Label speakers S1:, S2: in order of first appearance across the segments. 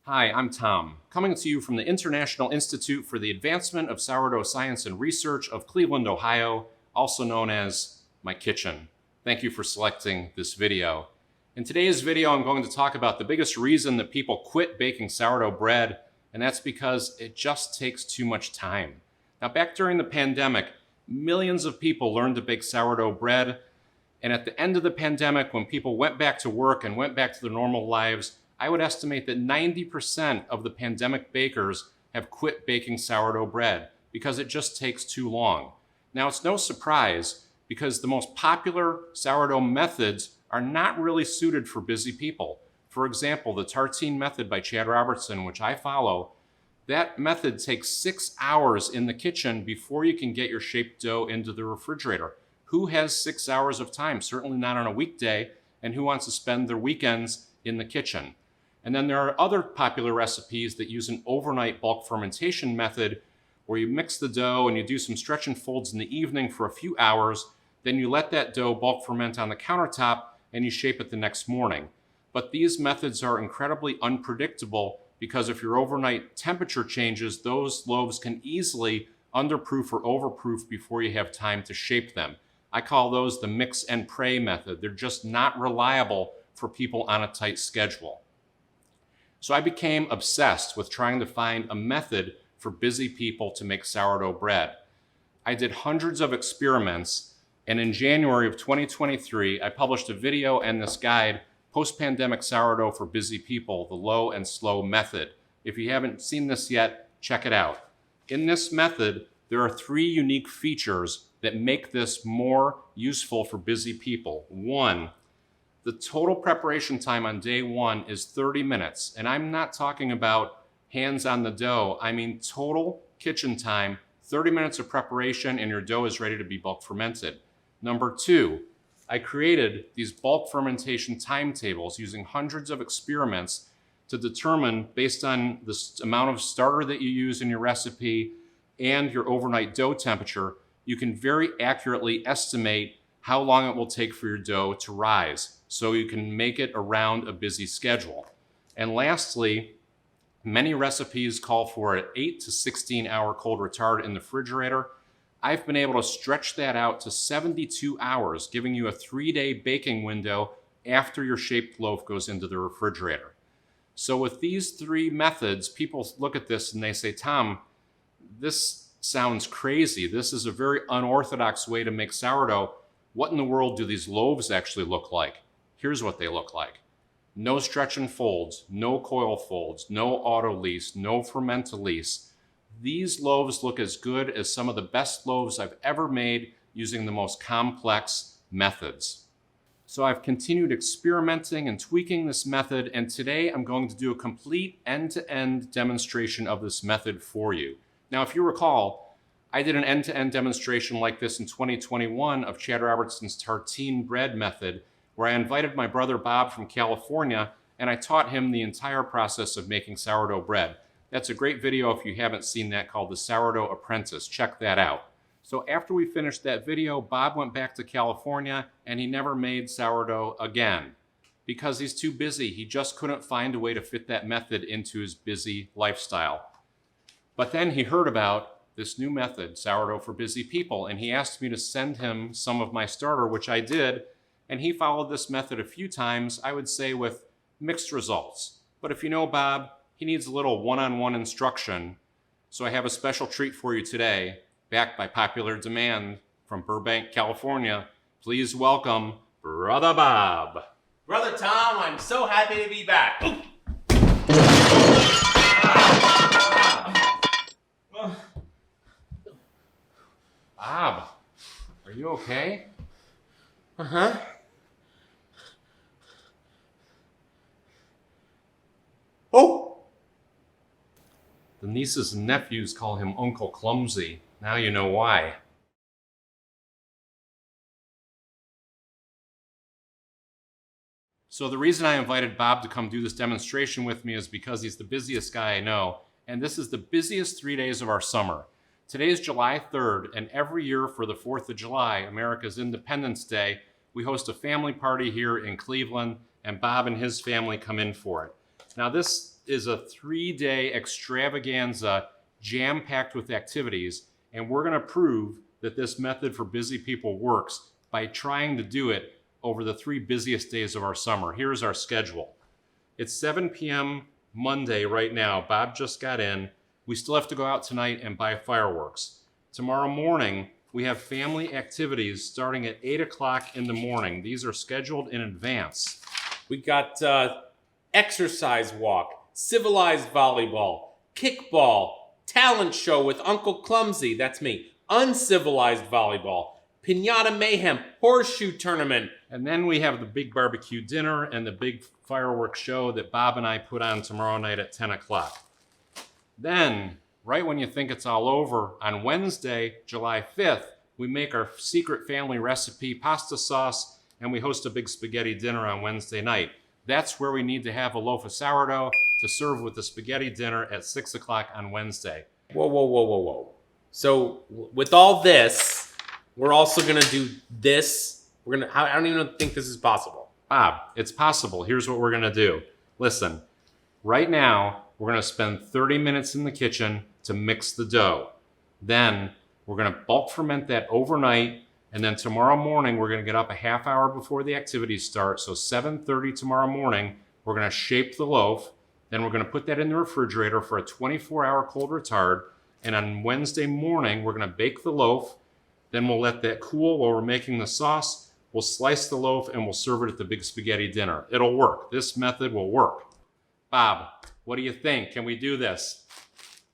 S1: Hi, I'm Tom, coming to you from the International Institute for the Advancement of Sourdough Science and Research of Cleveland, Ohio, also known as my kitchen. Thank you for selecting this video. In today's video, I'm going to talk about the biggest reason that people quit baking sourdough bread, and that's because it just takes too much time. Now, back during the pandemic, millions of people learned to bake sourdough bread, and at the end of the pandemic, when people went back to work and went back to their normal lives, I would estimate that 90% of the pandemic bakers have quit baking sourdough bread because it just takes too long. Now, it's no surprise because the most popular sourdough methods are not really suited for busy people. For example, the tartine method by Chad Robertson, which I follow, that method takes 6 hours in the kitchen before you can get your shaped dough into the refrigerator. Who has 6 hours of time? Certainly not on a weekday, and who wants to spend their weekends in the kitchen? And then there are other popular recipes that use an overnight bulk fermentation method where you mix the dough and you do some stretch and folds in the evening for a few hours, then you let that dough bulk ferment on the countertop and you shape it the next morning. But these methods are incredibly unpredictable because if your overnight temperature changes, those loaves can easily underproof or overproof before you have time to shape them. I call those the mix and pray method. They're just not reliable for people on a tight schedule. So I became obsessed with trying to find a method for busy people to make sourdough bread. I did hundreds of experiments, and in January of 2023, I published a video and this guide, Post-Pandemic Sourdough for Busy People, the Low and Slow Method. If you haven't seen this yet, check it out. In this method, there are 3 unique features that make this more useful for busy people. 1, the total preparation time on day 1 is 30 minutes. And I'm not talking about hands on the dough. I mean total kitchen time, 30 minutes of preparation and your dough is ready to be bulk fermented. Number 2, I created these bulk fermentation timetables using hundreds of experiments to determine, based on the amount of starter that you use in your recipe and your overnight dough temperature, you can very accurately estimate how long it will take for your dough to rise, so you can make it around a busy schedule. And lastly, many recipes call for an 8 to 16 hour cold retard in the refrigerator. I've been able to stretch that out to 72 hours, giving you a 3-day baking window after your shaped loaf goes into the refrigerator. So with these 3 methods, people look at this and they say, Tom, this sounds crazy. This is a very unorthodox way to make sourdough. What in the world do these loaves actually look like? Here's what they look like. No stretch and folds, no coil folds, no auto-lease, no ferment-to-lease. These loaves look as good as some of the best loaves I've ever made using the most complex methods. So I've continued experimenting and tweaking this method, and today I'm going to do a complete end-to-end demonstration of this method for you. Now, if you recall, I did an end-to-end demonstration like this in 2021 of Chad Robertson's tartine bread method, where I invited my brother Bob from California, and I taught him the entire process of making sourdough bread. That's a great video if you haven't seen that, called The Sourdough Apprentice. Check that out. So after we finished that video, Bob went back to California, and he never made sourdough again because he's too busy. He just couldn't find a way to fit that method into his busy lifestyle. But then he heard about this new method, Sourdough for Busy People, and he asked me to send him some of my starter, which I did, and he followed this method a few times, I would say with mixed results. But if you know Bob, he needs a little one-on-one instruction, so I have a special treat for you today, backed by popular demand from Burbank, California. Please welcome Brother Bob.
S2: Brother Tom, I'm so happy to be back.
S1: Bob, are you okay?
S2: Uh-huh. Oh!
S1: The nieces and nephews call him Uncle Clumsy. Now you know why. So the reason I invited Bob to come do this demonstration with me is because he's the busiest guy I know, and this is the busiest 3 days of our summer. Today is July 3rd, and every year for the 4th of July, America's Independence Day, we host a family party here in Cleveland, and Bob and his family come in for it. Now this is a 3-day extravaganza jam-packed with activities, and we're going to prove that this method for busy people works by trying to do it over the 3 busiest days of our summer. Here's our schedule. It's 7 p.m. Monday right now. Bob just got in. We still have to go out tonight and buy fireworks. Tomorrow morning, we have family activities starting at 8 o'clock in the morning. These are scheduled in advance.
S2: We got exercise walk, civilized volleyball, kickball, talent show with Uncle Clumsy, that's me, uncivilized volleyball, piñata mayhem, horseshoe tournament.
S1: And then we have the big barbecue dinner and the big fireworks show that Bob and I put on tomorrow night at 10 o'clock. Then, right when you think it's all over, on Wednesday, July 5th, we make our secret family recipe pasta sauce, and we host a big spaghetti dinner on Wednesday night. That's where we need to have a loaf of sourdough to serve with the spaghetti dinner at 6 o'clock on Wednesday.
S2: Whoa. So with all this, we're also gonna do this. I don't even think this is possible.
S1: Bob, it's possible. Here's what we're gonna do. Listen, right now, we're gonna spend 30 minutes in the kitchen to mix the dough. Then we're gonna bulk ferment that overnight, and then tomorrow morning, we're gonna get up a half hour before the activities start. So 7:30 tomorrow morning, we're gonna shape the loaf. Then we're gonna put that in the refrigerator for a 24-hour cold retard. And on Wednesday morning, we're gonna bake the loaf. Then we'll let that cool while we're making the sauce. We'll slice the loaf and we'll serve it at the big spaghetti dinner. It'll work. This method will work. Bob, what do you think? Can we do this?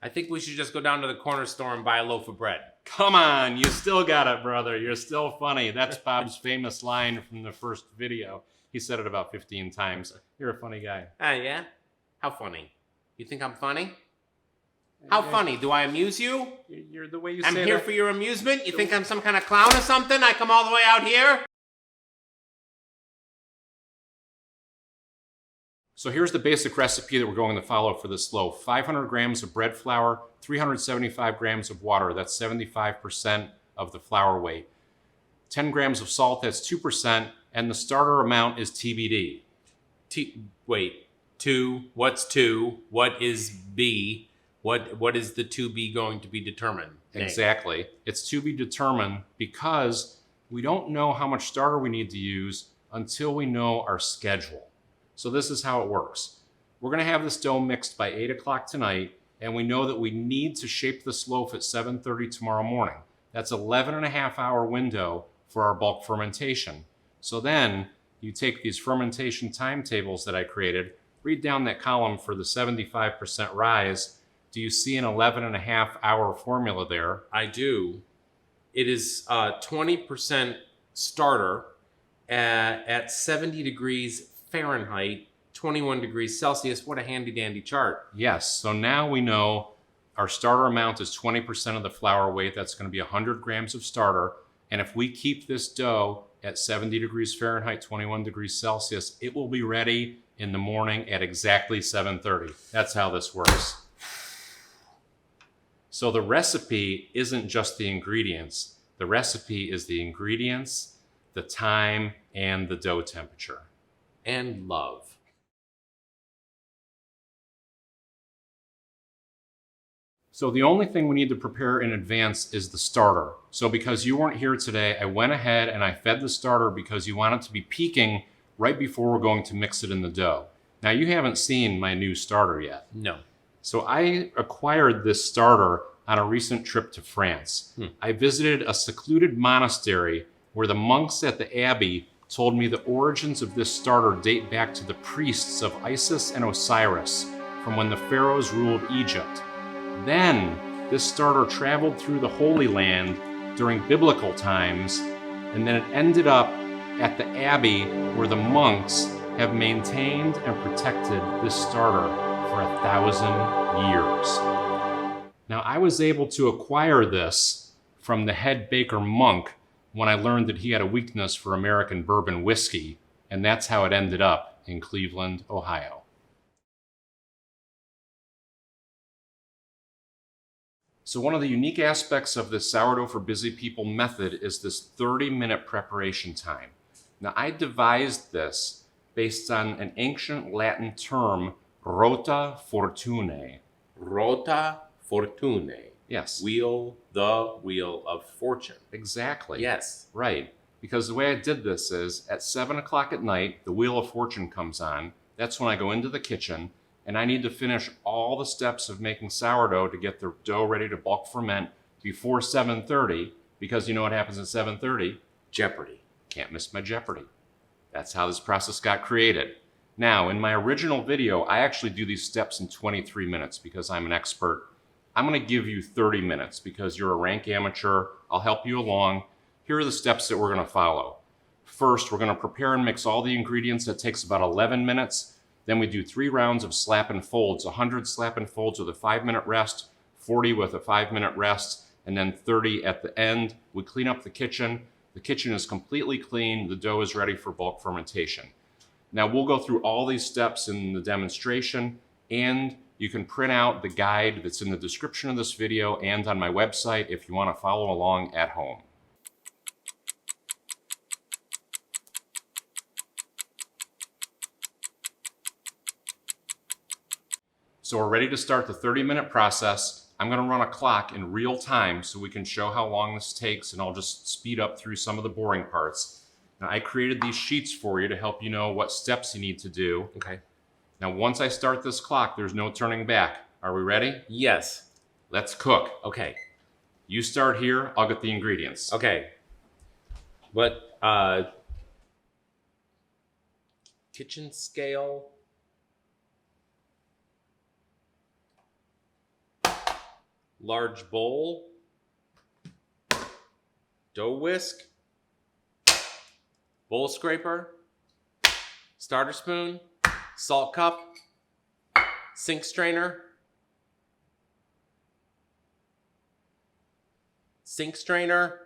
S2: I think we should just go down to the corner store and buy a loaf of bread.
S1: Come on, you still got it, brother. You're still funny. That's Bob's famous line from the first video. He said it about 15 times. You're a funny guy.
S2: Ah, yeah? How funny? You think I'm funny? How funny? Do I amuse you?
S1: You're the way you
S2: I'm
S1: say
S2: here
S1: that.
S2: for your amusement? You think I'm some kind of clown or something? I come all the way out here?
S1: So here's the basic recipe that we're going to follow for this loaf. 500 grams of bread flour, 375 grams of water, that's 75% of the flour weight. 10 grams of salt, that's 2%, and the starter amount is TBD.
S2: Wait, 2, what's 2? What is B? What is the to be going to be determined?
S1: Exactly. It's to be determined because we don't know how much starter we need to use until we know our schedule. So this is how it works. We're gonna have this dough mixed by 8 o'clock tonight, and we know that we need to shape this loaf at 7:30 tomorrow morning. That's 11.5-hour window for our bulk fermentation. So then you take these fermentation timetables that I created, read down that column for the 75% rise. Do you see an 11.5-hour formula there?
S2: I do. It is 20% starter at 70 degrees Fahrenheit, 21 degrees Celsius. What a handy dandy chart.
S1: Yes, so now we know our starter amount is 20% of the flour weight. That's going to be 100 grams of starter. And if we keep this dough at 70 degrees Fahrenheit, 21 degrees Celsius, it will be ready in the morning at exactly 7:30. That's how this works. So the recipe isn't just the ingredients. The recipe is the ingredients, the time, and the dough temperature.
S2: And love.
S1: So the only thing we need to prepare in advance is the starter. So because you weren't here today, I went ahead and I fed the starter because you want it to be peaking right before we're going to mix it in the dough. Now you haven't seen my new starter yet.
S2: No.
S1: So I acquired this starter on a recent trip to France. I visited a secluded monastery where the monks at the abbey told me the origins of this starter date back to the priests of Isis and Osiris from when the pharaohs ruled Egypt. Then this starter traveled through the Holy Land during biblical times, and then it ended up at the abbey where the monks have maintained and protected this starter for 1,000 years. Now, I was able to acquire this from the head baker monk when I learned that he had a weakness for American bourbon whiskey, and that's how it ended up in Cleveland, Ohio. So one of the unique aspects of this sourdough for busy people method is this 30-minute preparation time. Now, I devised this based on an ancient Latin term Rota fortune.
S2: Rota fortune.
S1: Yes.
S2: The wheel of fortune.
S1: Exactly.
S2: Yes.
S1: Right. Because the way I did this is at 7 o'clock at night, the Wheel of Fortune comes on. That's when I go into the kitchen and I need to finish all the steps of making sourdough to get the dough ready to bulk ferment before 7:30. Because you know what happens at 7:30?
S2: Jeopardy.
S1: Can't miss my Jeopardy. That's how this process got created. Now, in my original video, I actually do these steps in 23 minutes because I'm an expert. I'm going to give you 30 minutes because you're a rank amateur. I'll help you along. Here are the steps that we're going to follow. First, we're going to prepare and mix all the ingredients. That takes about 11 minutes. Then we do 3 rounds of slap and folds, 100 slap and folds with a 5-minute rest, 40 with a 5-minute rest, and then 30 at the end. We clean up the kitchen. The kitchen is completely clean. The dough is ready for bulk fermentation. Now we'll go through all these steps in the demonstration, and you can print out the guide that's in the description of this video and on my website if you want to follow along at home. So we're ready to start the 30-minute process. I'm going to run a clock in real time so we can show how long this takes, and I'll just speed up through some of the boring parts. Now, I created these sheets for you to help you know what steps you need to do.
S2: Okay.
S1: Now, once I start this clock, there's no turning back. Are we ready?
S2: Yes.
S1: Let's cook.
S2: Okay.
S1: You start here, I'll get the ingredients.
S2: Okay. What, kitchen scale? Large bowl? Dough whisk? Bowl scraper? Starter spoon? Salt cup? Sink strainer? Sink strainer?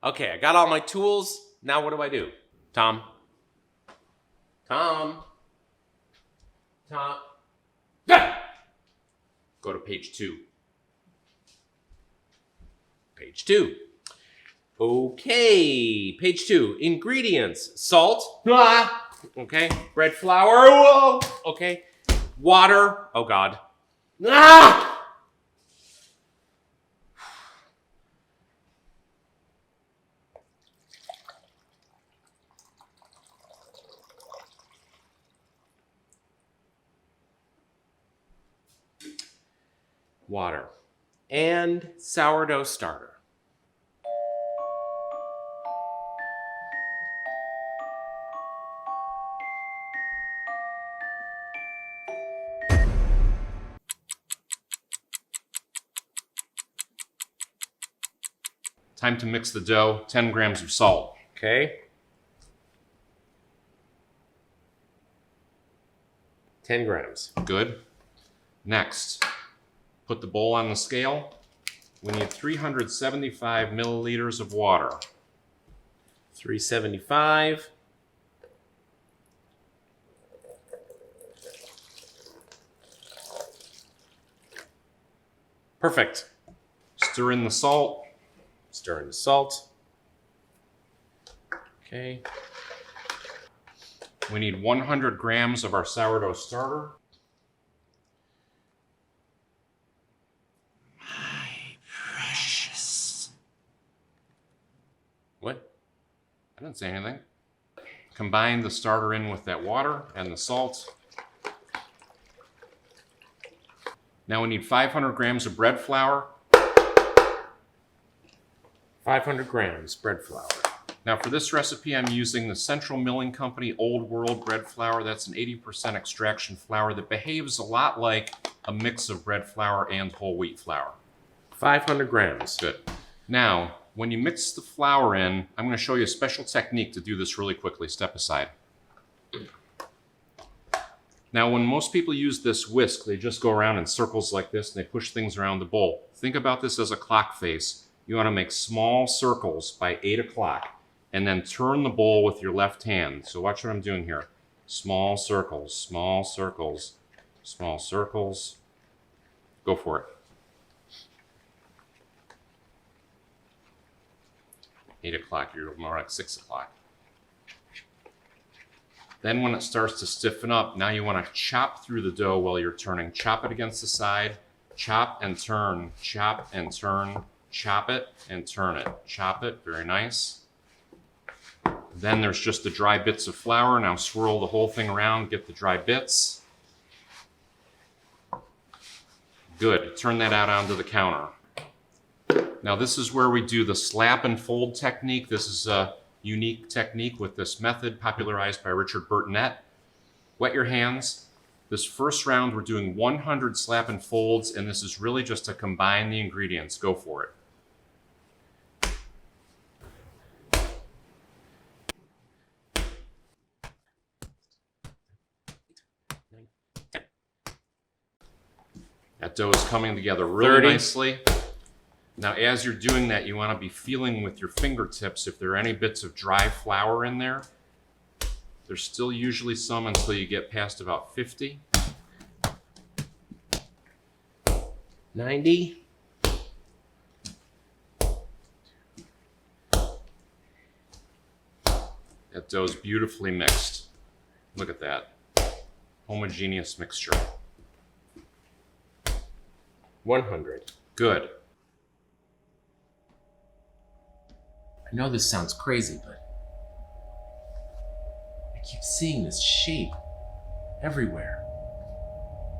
S2: Okay, I got all my tools. Now what do I do? Tom?
S1: Go to page 2.
S2: Page 2. Okay, page 2. Ingredients. Salt. Okay. Bread flour. Whoa. Okay. Water. Oh, God. Water. And sourdough starter.
S1: Time to mix the dough, 10 grams of salt.
S2: Okay. 10 grams.
S1: Good. Next, put the bowl on the scale. We need 375 milliliters of water.
S2: 375. Perfect.
S1: Stir in the salt.
S2: Stir in the salt. Okay.
S1: We need 100 grams of our sourdough starter.
S3: My precious.
S2: What?
S1: I didn't say anything. Combine the starter in with that water and the salt. Now we need 500 grams of bread flour.
S2: 500 grams bread flour.
S1: Now for this recipe, I'm using the Central Milling Company Old World bread flour. That's an 80% extraction flour that behaves a lot like a mix of bread flour and whole wheat flour.
S2: 500 grams.
S1: Good. Now, when you mix the flour in, I'm going to show you a special technique to do this really quickly. Step aside. Now, when most people use this whisk, they just go around in circles like this and they push things around the bowl. Think about this as a clock face. You want to make small circles by 8 o'clock and then turn the bowl with your left hand. So watch what I'm doing here. Small circles, small circles, small circles. Go for it. 8 o'clock, you're more like 6 o'clock. Then when it starts to stiffen up, now you want to chop through the dough while you're turning. Chop it against the side, chop and turn, chop and turn, chop it and turn it. Chop it, very nice. Then there's just the dry bits of flour. Now swirl the whole thing around, get the dry bits. Good, turn that out onto the counter. Now this is where we do the slap and fold technique. This is a unique technique with this method popularized by Richard Burtonette. Wet your hands. This first round we're doing 100 slap and folds, and this is really just to combine the ingredients. Go for it. That dough is coming together really
S2: 30.
S1: nicely. Now, as you're doing that, you want to be feeling with your fingertips if there are any bits of dry flour in there. There's still usually some until you get past about 50.
S2: 90.
S1: That dough is beautifully mixed. Look at that. Homogeneous mixture.
S2: 100.
S1: Good.
S2: I know this sounds crazy, but I keep seeing this shape everywhere.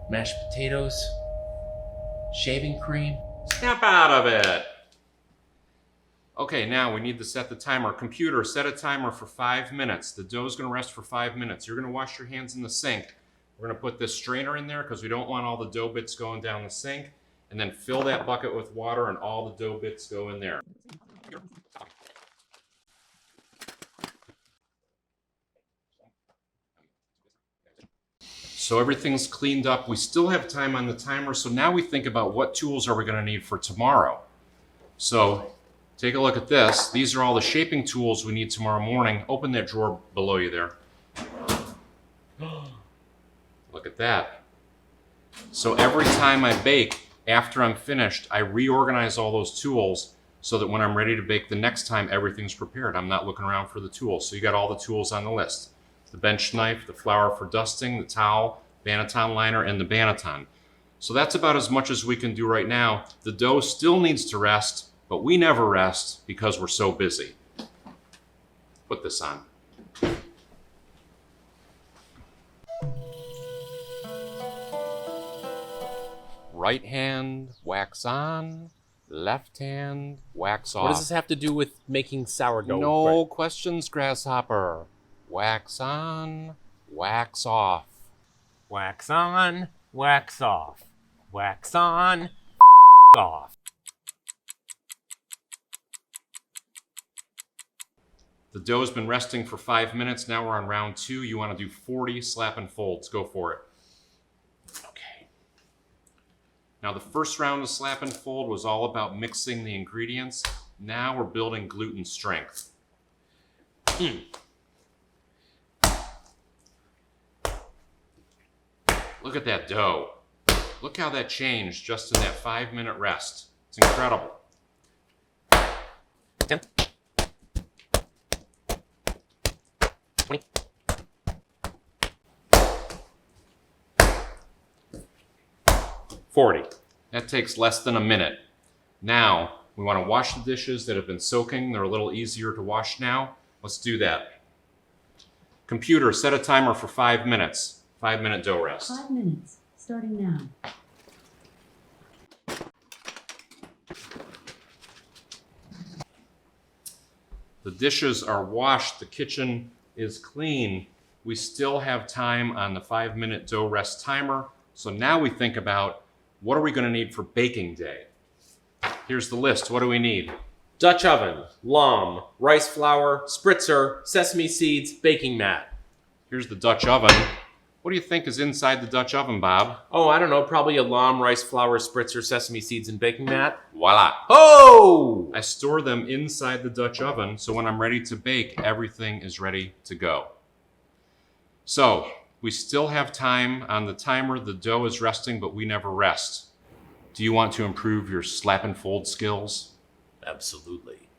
S2: Mashed potatoes, shaving cream.
S1: Snap out of it. Okay, now we need to set the timer. Computer, set a timer for 5 minutes. The dough's gonna rest for 5 minutes. You're gonna wash your hands in the sink. We're gonna put this strainer in there because we don't want all the dough bits going down the sink. And then fill that bucket with water and all the dough bits go in there. So everything's cleaned up. We still have time on the timer. So now we think about what tools are we gonna need for tomorrow. So take a look at this. These are all the shaping tools we need tomorrow morning. Open that drawer below you there. Look at that. So every time I bake, after I'm finished, I reorganize all those tools so that when I'm ready to bake the next time, everything's prepared. I'm not looking around for the tools. So you got all the tools on the list. The bench knife, the flour for dusting, the towel, banneton liner, and the banneton. So that's about as much as we can do right now. The dough still needs to rest, but we never rest because we're so busy. Put this on. Right hand, wax on. Left hand, wax off.
S2: What does this have to do with making sourdough?
S1: No questions, Grasshopper. Wax on, wax off.
S2: Wax on, wax off. Wax on, off.
S1: The dough's been resting for 5 minutes. Now we're on round 2. You want to do 40 slap and folds. Go for it.
S2: Okay.
S1: Now the first round of slap and fold was all about mixing the ingredients. Now we're building gluten strength. Look at that dough. Look how that changed just in that 5-minute rest. It's incredible.
S2: 10. 20. 40.
S1: That takes less than a minute. Now, we want to wash the dishes that have been soaking. They're a little easier to wash now. Let's do that. Computer, set a timer for 5 minutes. 5-minute dough rest.
S4: 5 minutes, starting now.
S1: The dishes are washed. The kitchen is clean. We still have time on the 5-minute dough rest timer. So now we think about what are we going to need for baking day? Here's the list. What do we need?
S2: Dutch oven, lom, rice flour, spritzer, sesame seeds, baking mat.
S1: Here's the Dutch oven. What do you think is inside the Dutch oven, Bob?
S2: Oh, I don't know, probably a lom, rice flour, spritzer, sesame seeds, and baking mat.
S1: Voila.
S2: Oh!
S1: I store them inside the Dutch oven, so when I'm ready to bake, everything is ready to go. So, we still have time on the timer. The dough is resting, but we never rest. Do you want to improve your slap and fold skills?
S2: Absolutely.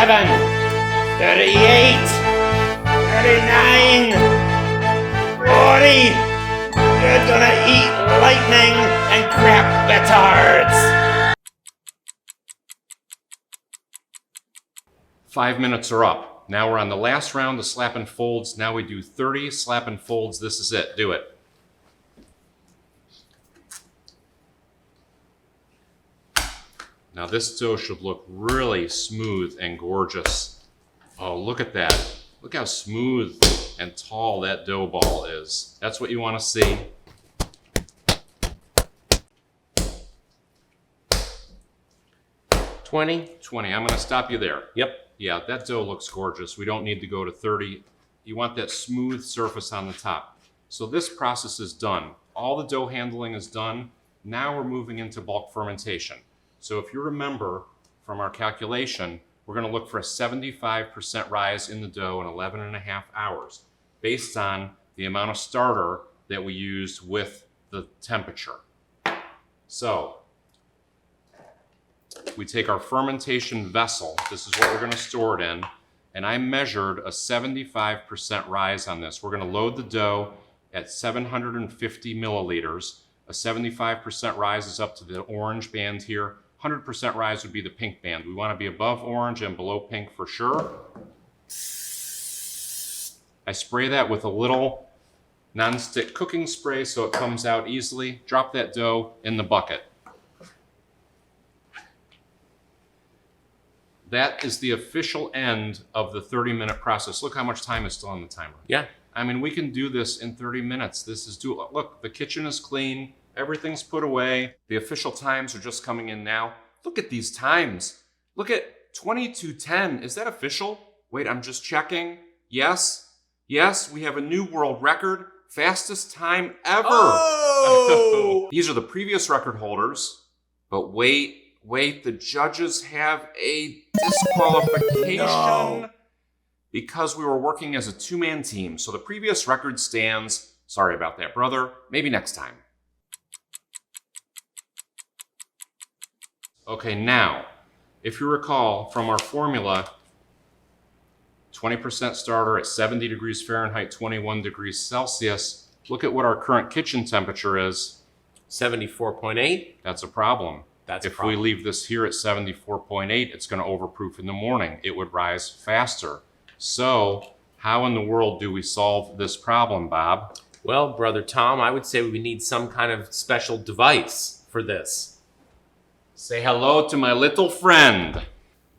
S5: 37, 38, 39, 40. You're gonna eat lightning and crap petards.
S1: 5 minutes are up. Now we're on the last round of slap and folds. Now we do 30 slap and folds. This is it. Do it. Now this dough should look really smooth and gorgeous. Oh, look at that. Look how smooth and tall that dough ball is. That's what you want to see.
S2: $20.
S1: 20. I'm going to stop you there.
S2: Yep.
S1: Yeah, that dough looks gorgeous. We don't need to go to 30. You want that smooth surface on the top. So this process is done. All the dough handling is done. Now we're moving into bulk fermentation. So if you remember from our calculation, we're going to look for a 75% rise in the dough in 11 and a half hours based on the amount of starter that we used with the temperature. So we take our fermentation vessel, this is what we're going to store it in, and I measured a 75% rise on this. We're going to load the dough at 750 milliliters. A 75% rise is up to the orange band here. 100% rise would be the pink band. We want to be above orange and below pink for sure. I spray that with a little non-stick cooking spray so it comes out easily. Drop that dough in the bucket. That is the official end of the 30-minute process. Look how much time is still on the timer.
S2: Yeah.
S1: I mean, we can do this in 30 minutes. This is look, the kitchen is clean. Everything's put away. The official times are just coming in now. Look at these times. Look at 22:10. Is that official? Wait, I'm just checking. Yes. Yes, we have a new world record. Fastest time ever.
S2: Oh!
S1: These are the previous record holders. But wait, the judges have a disqualification.
S2: No.
S1: Because we were working as a two-man team. So the previous record stands. Sorry about that, brother. Maybe next time. Okay, now, if you recall from our formula, 20% starter at 70 degrees Fahrenheit, 21 degrees Celsius. Look at what our current kitchen temperature is.
S2: 74.8.
S1: That's a problem.
S2: That's a
S1: If
S2: problem.
S1: we leave this here at 74.8, it's going to overproof in the morning. It would rise faster. So, how in the world do we solve this problem, Bob?
S2: Well, Brother Tom, I would say we need some kind of special device for this.
S1: Say hello to my little friend.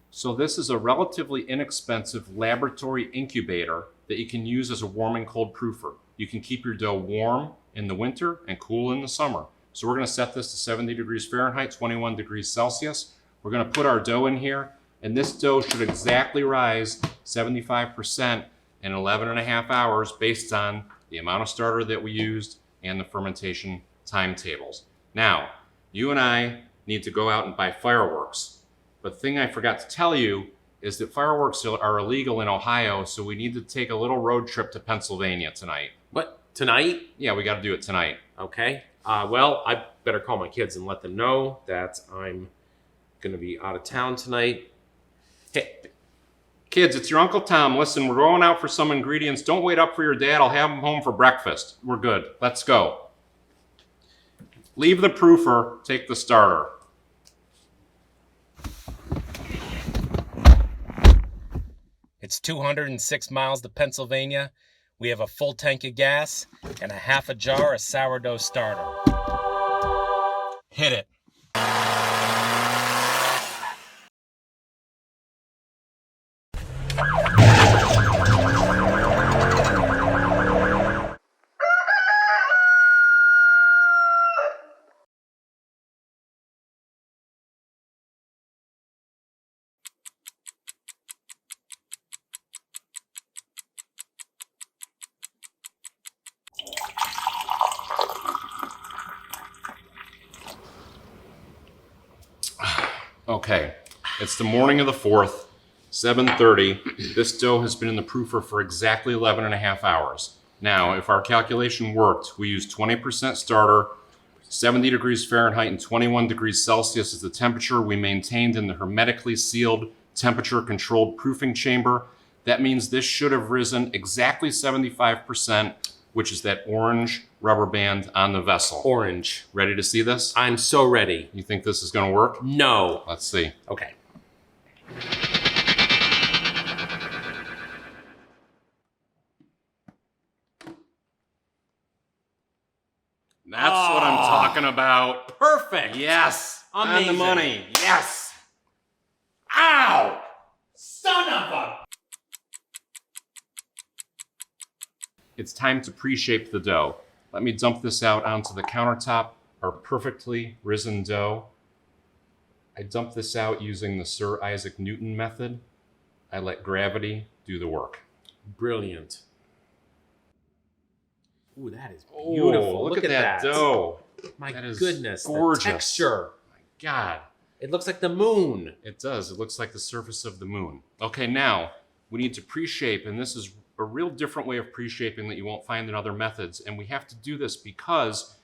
S1: So this is a relatively inexpensive laboratory incubator that you can use as a warm and cold proofer. You can keep your dough warm in the winter and cool in the summer. So we're going to set this to 70 degrees Fahrenheit, 21 degrees Celsius. We're going to put our dough in here, and this dough should exactly rise 75% in 11 and a half hours based on the amount of starter that we used and the fermentation timetables. Now, you and I need to go out and buy fireworks. But the thing I forgot to tell you is that fireworks are illegal in Ohio, so we need to take a little road trip to Pennsylvania tonight.
S2: What? Tonight?
S1: Yeah, we got to do it tonight.
S2: Okay. Well, I better call my kids and let them know that I'm going to be out of town tonight. Hey,
S1: Kids, it's your Uncle Tom. Listen, we're going out for some ingredients. Don't wait up for your dad. I'll have him home for breakfast. We're good. Let's go. Leave the proofer. Take the starter.
S6: It's 206 miles to Pennsylvania. We have a full tank of gas and a half a jar of sourdough starter. Hit it.
S1: Okay, it's the morning of the 4th, 7:30. This dough has been in the proofer for exactly 11 and a half hours. Now, if our calculation worked, we used 20% starter, 70 degrees Fahrenheit and 21 degrees Celsius is the temperature we maintained in the hermetically sealed temperature controlled proofing chamber. That means this should have risen exactly 75%, which is that orange rubber band on the vessel.
S2: Orange.
S1: Ready to see this?
S2: I'm so ready.
S1: You think this is going to work?
S2: No.
S1: Let's see.
S2: Okay.
S1: That's what I'm talking about.
S2: Perfect.
S1: Yes.
S2: Amazing.
S1: On the money. Yes.
S2: Ow! Son of a...
S1: It's time to pre-shape the dough. Let me dump this out onto the countertop, our perfectly risen dough. I dump this out using the Sir Isaac Newton method. I let gravity do the work.
S2: Brilliant. Ooh, that is beautiful.
S1: Oh, look at that dough.
S2: My
S1: That is
S2: goodness,
S1: gorgeous.
S2: the texture.
S1: My God.
S2: It looks like the moon.
S1: It does. It looks like the surface of the moon. Okay, now we need to pre-shape, and this is a real different way of pre-shaping that you won't find in other methods. And we have to do this because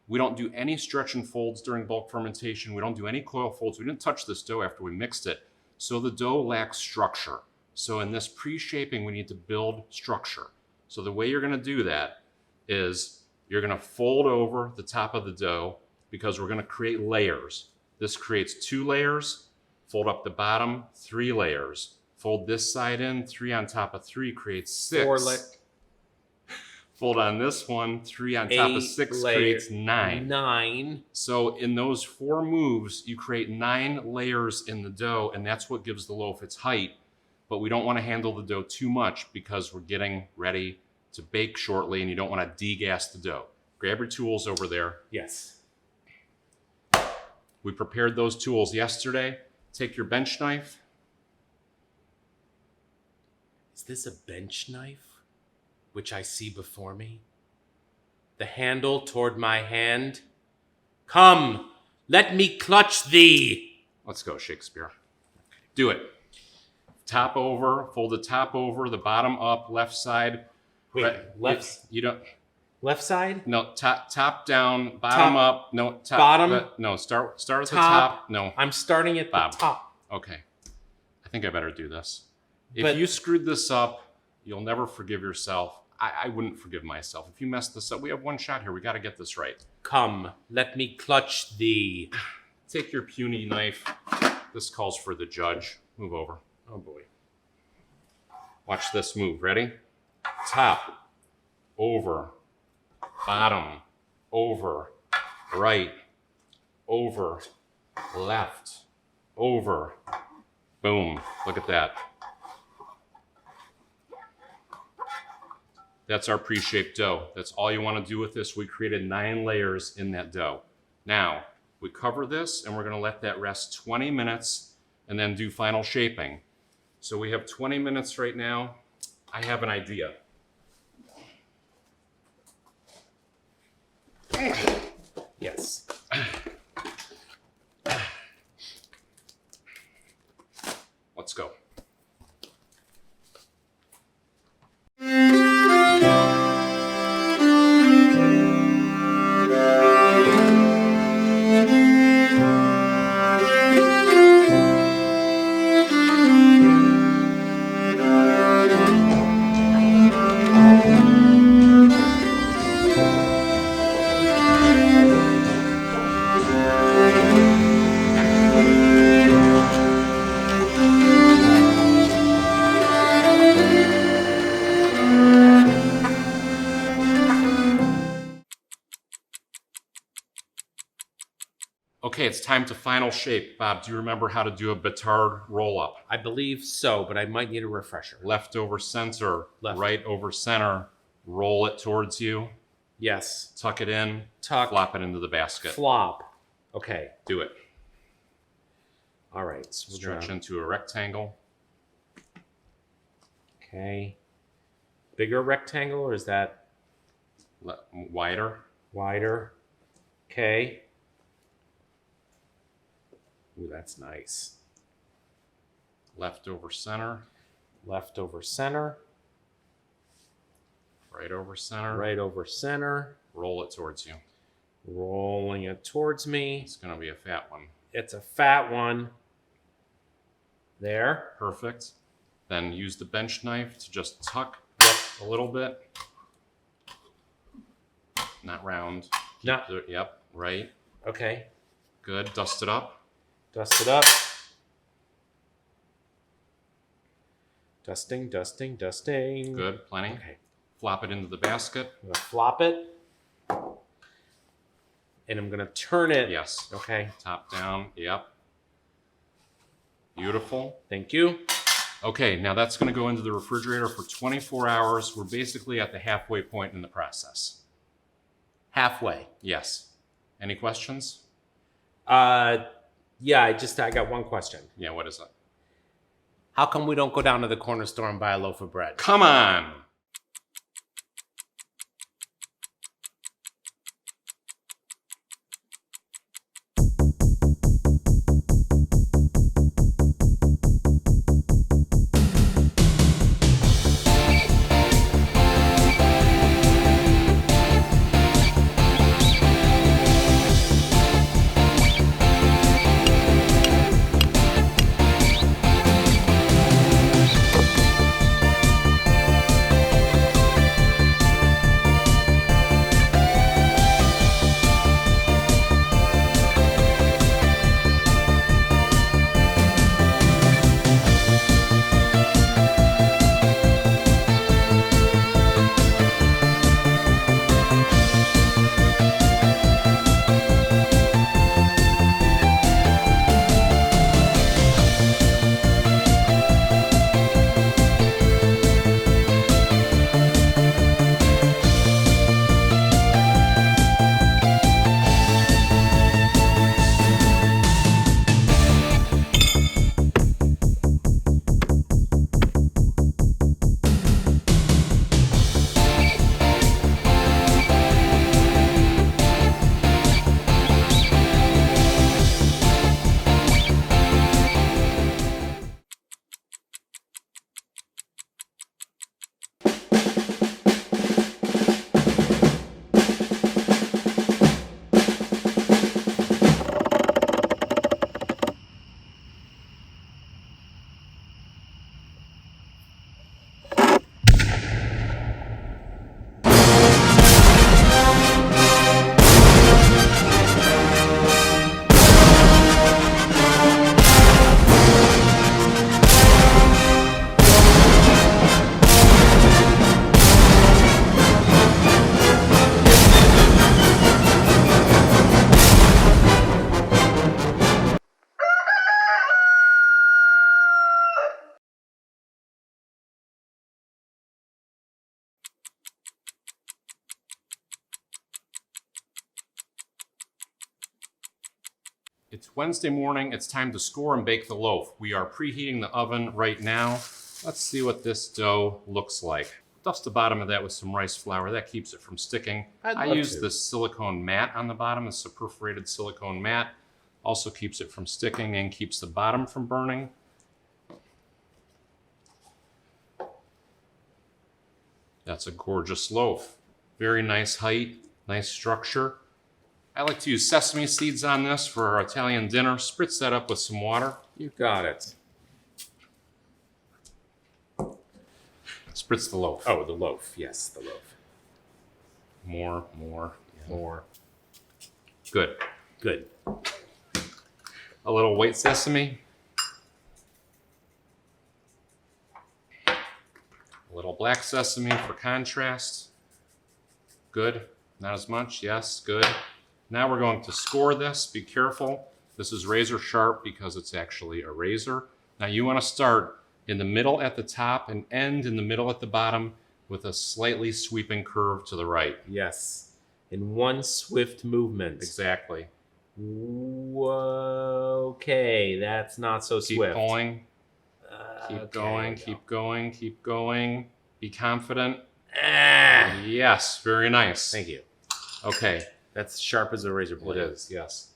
S1: we don't do any stretch and folds during bulk fermentation. We don't do any coil folds. We didn't touch this dough after we mixed it. So the dough lacks structure. So in this pre-shaping, we need to build structure. So the way you're going to do that is you're going to fold over the top of the dough because we're going to create layers. This creates 2 layers. Fold up the bottom, 3 layers. Fold this side in, 3 on top of 3 creates 6. Fold on this one, 3 on top of 6 creates 9.
S2: 9.
S1: So in those 4 moves, you create 9 layers in the dough, and that's what gives the loaf its height. But we don't want to handle the dough too much because we're getting ready to bake shortly, and you don't want to degas the dough. Grab your tools over there.
S2: Yes.
S1: We prepared those tools yesterday. Take your bench knife.
S2: Is this a bench knife, which I see before me? The handle toward my hand. Come, let me clutch thee.
S1: Let's go, Shakespeare. Do it. Top over, fold the top over, the bottom up, left side.
S2: Wait, left.
S1: You don't.
S2: Left side?
S1: No, top down, bottom up. No, top.
S2: Bottom?
S1: No, start at the
S2: Top.
S1: top. No.
S2: I'm starting at
S1: Bob.
S2: the top.
S1: Okay. I think I better do this. If
S2: But-
S1: you screwed this up, you'll never forgive yourself. I wouldn't forgive myself. If you messed this up, we have one shot here. We got to get this right.
S2: Come, let me clutch thee.
S1: Take your puny knife. This calls for the judge. Move over.
S2: Oh boy.
S1: Watch this move. Ready? Top, over, bottom, over, right, over, left, over. Boom. Look at that. That's our pre-shaped dough. That's all you want to do with this. We created 9 layers in that dough. Now, we cover this and we're going to let that rest 20 minutes and then do final shaping. So we have 20 minutes right now. I have an idea.
S2: Yes.
S1: Let's go. Okay, it's time to final shape. Bob, do you remember how to do a batard roll-up?
S2: I believe so, but I might need a refresher.
S1: Left over center,
S2: Left.
S1: right over center, roll it towards you,
S2: Yes.
S1: tuck it in,
S2: Tuck.
S1: flop it into the basket.
S2: Flop. Okay.
S1: Do it.
S2: All right. So we're
S1: Stretch
S2: gonna-
S1: into a rectangle.
S2: Okay. Bigger rectangle, or is that
S1: Wider.
S2: wider? Okay. Ooh, that's nice.
S1: Left over center,
S2: Left over center,
S1: right over center.
S2: right over center,
S1: Roll it towards you.
S2: rolling it towards me.
S1: It's going to be a fat one.
S2: It's a fat one. There.
S1: Perfect. Then use the bench knife to just tuck a little bit. Not round.
S2: No.
S1: Yep, right.
S2: Okay.
S1: Good. Dust it up.
S2: Dust it up. Dusting, dusting, dusting.
S1: Good. Plenty.
S2: Okay.
S1: Flop it into the basket.
S2: I'm going to flop it. And I'm going to turn it.
S1: Yes.
S2: Okay.
S1: Top down. Yep. Beautiful.
S2: Thank you.
S1: Okay, now that's going to go into the refrigerator for 24 hours. We're basically at the halfway point in the process.
S2: Halfway.
S1: Yes. Any questions?
S2: Yeah, I got one question.
S1: Yeah, what is it?
S2: How come we don't go down to the corner store and buy a loaf of bread?
S1: Come on! It's Wednesday morning. It's time to score and bake the loaf. We are preheating the oven right now. Let's see what this dough looks like. Dust the bottom of that with some rice flour. That keeps it from sticking. I use this silicone mat on the bottom. It's a perforated silicone mat. Also keeps it from sticking and keeps the bottom from burning. That's a gorgeous loaf. Very nice height, nice structure. I like to use sesame seeds on this for our Italian dinner. Spritz that up with some water.
S2: You got it.
S1: Spritz the loaf.
S2: Oh, the loaf. Yes, the loaf.
S1: More.
S2: More.
S1: Good.
S2: Good.
S1: A little white sesame. A little black sesame for contrast. Good. Not as much. Yes, good. Now we're going to score this. Be careful. This is razor sharp because it's actually a razor. Now you want to start in the middle at the top and end in the middle at the bottom with a slightly sweeping curve to the right.
S2: Yes. In one swift movement.
S1: Exactly.
S2: Okay, that's not so
S1: Keep
S2: swift.
S1: going. Keep going. Keep going. Keep going. Be confident.
S2: Ah,
S1: Yes, very nice.
S2: thank you.
S1: Okay.
S2: That's sharp as a razor blade.
S1: It is, yes.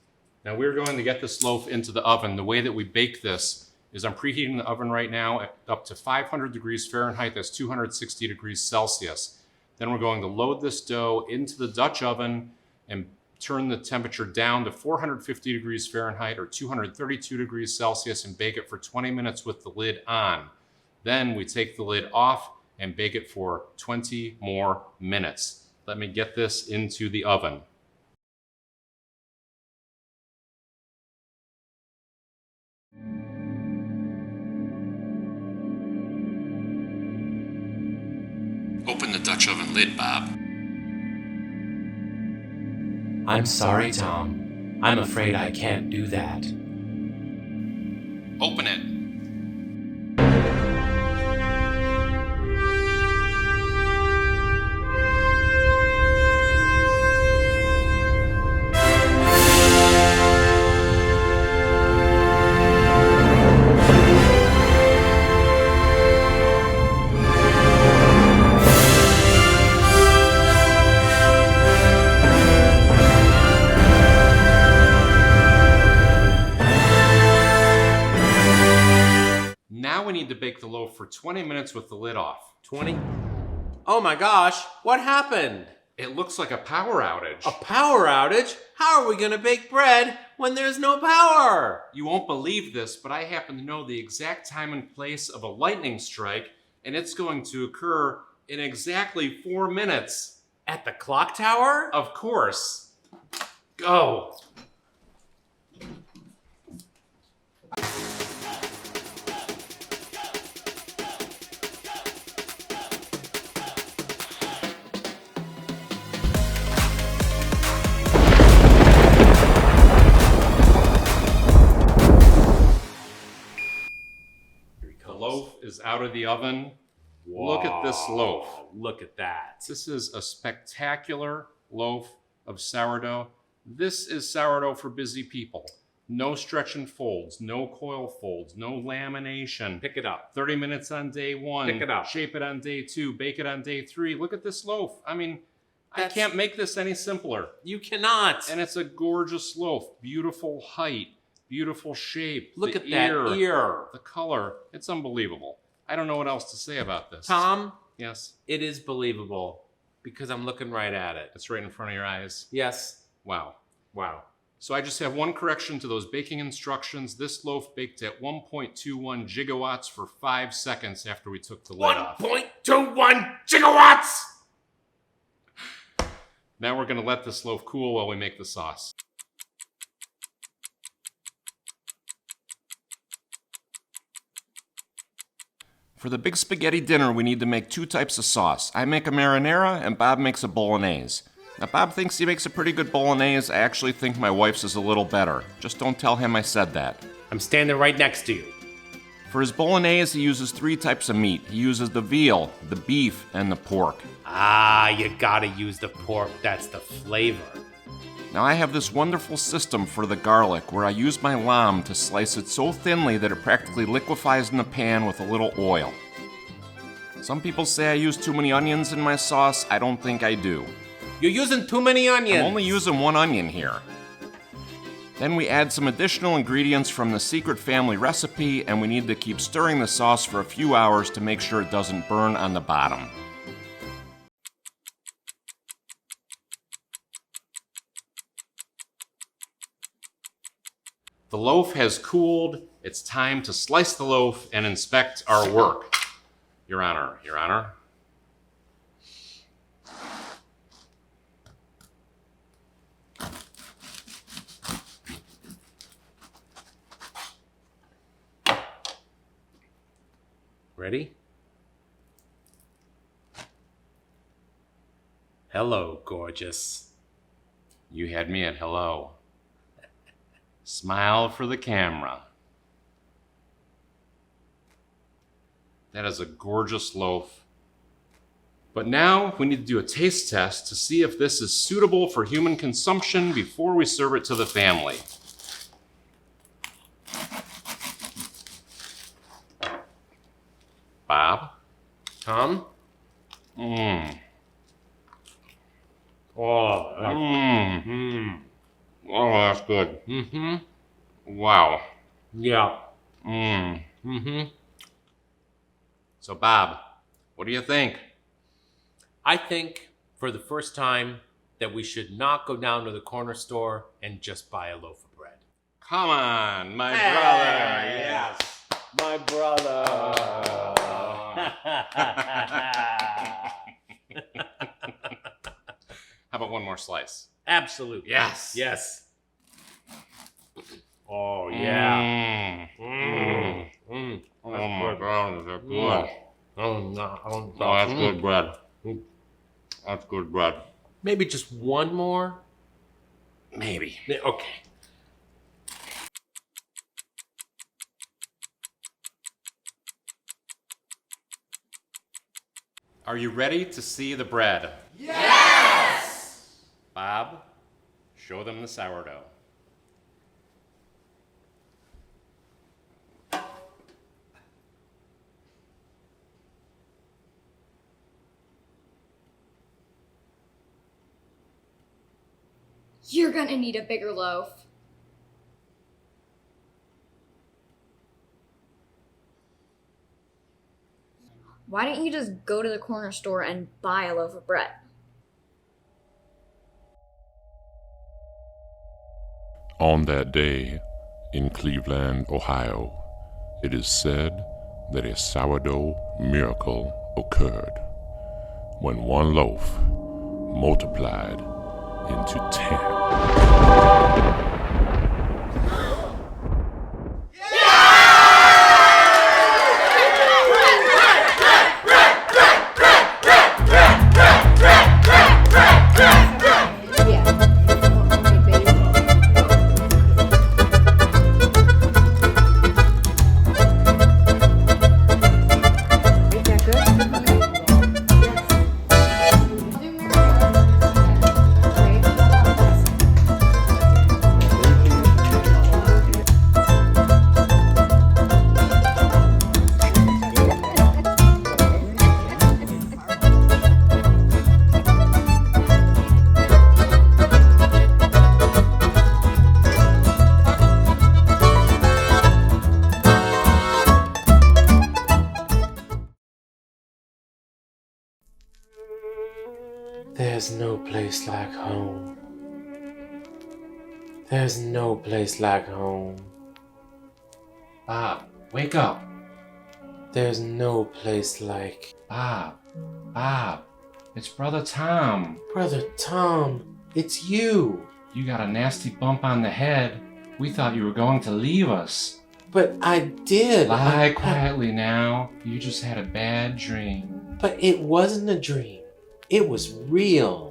S1: Now we're going to get this loaf into the oven. The way that we bake this is I'm preheating the oven right now at up to 500 degrees Fahrenheit. That's 260 degrees Celsius. Then we're going to load this dough into the Dutch oven and turn the temperature down to 450 degrees Fahrenheit or 232 degrees Celsius and bake it for 20 minutes with the lid on. Then we take the lid off and bake it for 20 more minutes. Let me get this into the oven. Open the Dutch oven lid, Bob.
S3: I'm sorry, Tom. I'm afraid I can't do that.
S1: Open it. Now we need to bake the loaf for 20 minutes with the lid off.
S2: 20? Oh my gosh, what happened?
S1: It looks like a power outage.
S2: A power outage? How are we gonna bake bread when there's no power?
S1: You won't believe this, but I happen to know the exact time and place of a lightning strike, and it's going to occur in exactly 4 minutes.
S2: At the clock tower?
S1: Of course. Go. The loaf is out of the oven. Look at this loaf.
S2: Look at that.
S1: This is a spectacular loaf of sourdough. This is sourdough for busy people. No stretch and folds, no coil folds, no lamination.
S2: Pick it up.
S1: 30 minutes on day 1.
S2: Pick it up.
S1: Shape it on day 2. Bake it on day 3. Look at this loaf. I mean, I
S2: That's-
S1: can't make this any simpler.
S2: You cannot.
S1: And it's a gorgeous loaf. Beautiful height. Beautiful shape.
S2: Look
S1: the
S2: at that ear.
S1: The color. It's unbelievable. I don't know what else to say about this.
S2: Tom,
S1: Yes?
S2: it is believable because I'm looking right at it.
S1: It's right in front of your eyes.
S2: Yes.
S1: Wow.
S2: Wow.
S1: So I just have one correction to those baking instructions. This loaf baked at 1.21 gigawatts for 5 seconds after we took the lid off.
S2: 1.21 gigawatts!
S1: Now we're going to let this loaf cool while we make the sauce. For the big spaghetti dinner, we need to make 2 types of sauce. I make a marinara and Bob makes a bolognese. Now, Bob thinks he makes a pretty good bolognese. I actually think my wife's is a little better. Just don't tell him I said that.
S2: I'm standing right next to you.
S1: For his bolognese, he uses 3 types of meat. He uses the veal, the beef, and the pork.
S2: Ah, you gotta use the pork. That's the flavor.
S1: Now, I have this wonderful system for the garlic where I use my lamb to slice it so thinly that it practically liquefies in the pan with a little oil. Some people say I use too many onions in my sauce. I don't think I do.
S2: You're using too many onions.
S1: I'm only using 1 onion here. Then we add some additional ingredients from the secret family recipe, and we need to keep stirring the sauce for a few hours to make sure it doesn't burn on the bottom. The loaf has cooled. It's time to slice the loaf and inspect our work. Your Honor, Your Honor.
S2: Ready? Hello, gorgeous.
S1: You had me at hello. Smile for the camera. That is a gorgeous loaf. But now we need to do a taste test to see if this is suitable for human consumption before we serve it to the family. Bob?
S2: Tom?
S1: Mmm.
S2: Oh,
S1: Mmm. Oh, that's good.
S2: Mm-hmm.
S1: Wow.
S2: Yeah.
S1: Mmm.
S2: Mm-hmm.
S1: So, Bob, what do you think?
S2: I think for the first time that we should not go down to the corner store and just buy a loaf of bread.
S1: Come on, my brother.
S2: Yes, my brother.
S1: How about one more slice?
S2: Absolutely.
S1: Yes.
S2: Yes. Oh, yeah.
S1: Oh my God, is that good?
S2: Oh, no.
S1: Oh, that's good bread. That's good bread.
S2: Maybe just one more?
S1: Maybe.
S2: Okay.
S1: Are you ready to see the bread? Yes! Bob, show them the sourdough.
S7: You're gonna need a bigger loaf. Why don't you just go to the corner store and buy a loaf of bread?
S8: On that day in Cleveland, Ohio, it is said that a sourdough miracle occurred when one loaf multiplied into 10.
S3: There's no place like home. There's no place like home.
S1: Bob, wake up.
S3: There's no place like...
S1: Bob, it's Brother Tom.
S3: Brother Tom, it's you.
S1: You got a nasty bump on the head. We thought you were going to leave us.
S3: But I did.
S1: Lie quietly now. You just had a bad dream.
S3: But it wasn't a dream. It was real.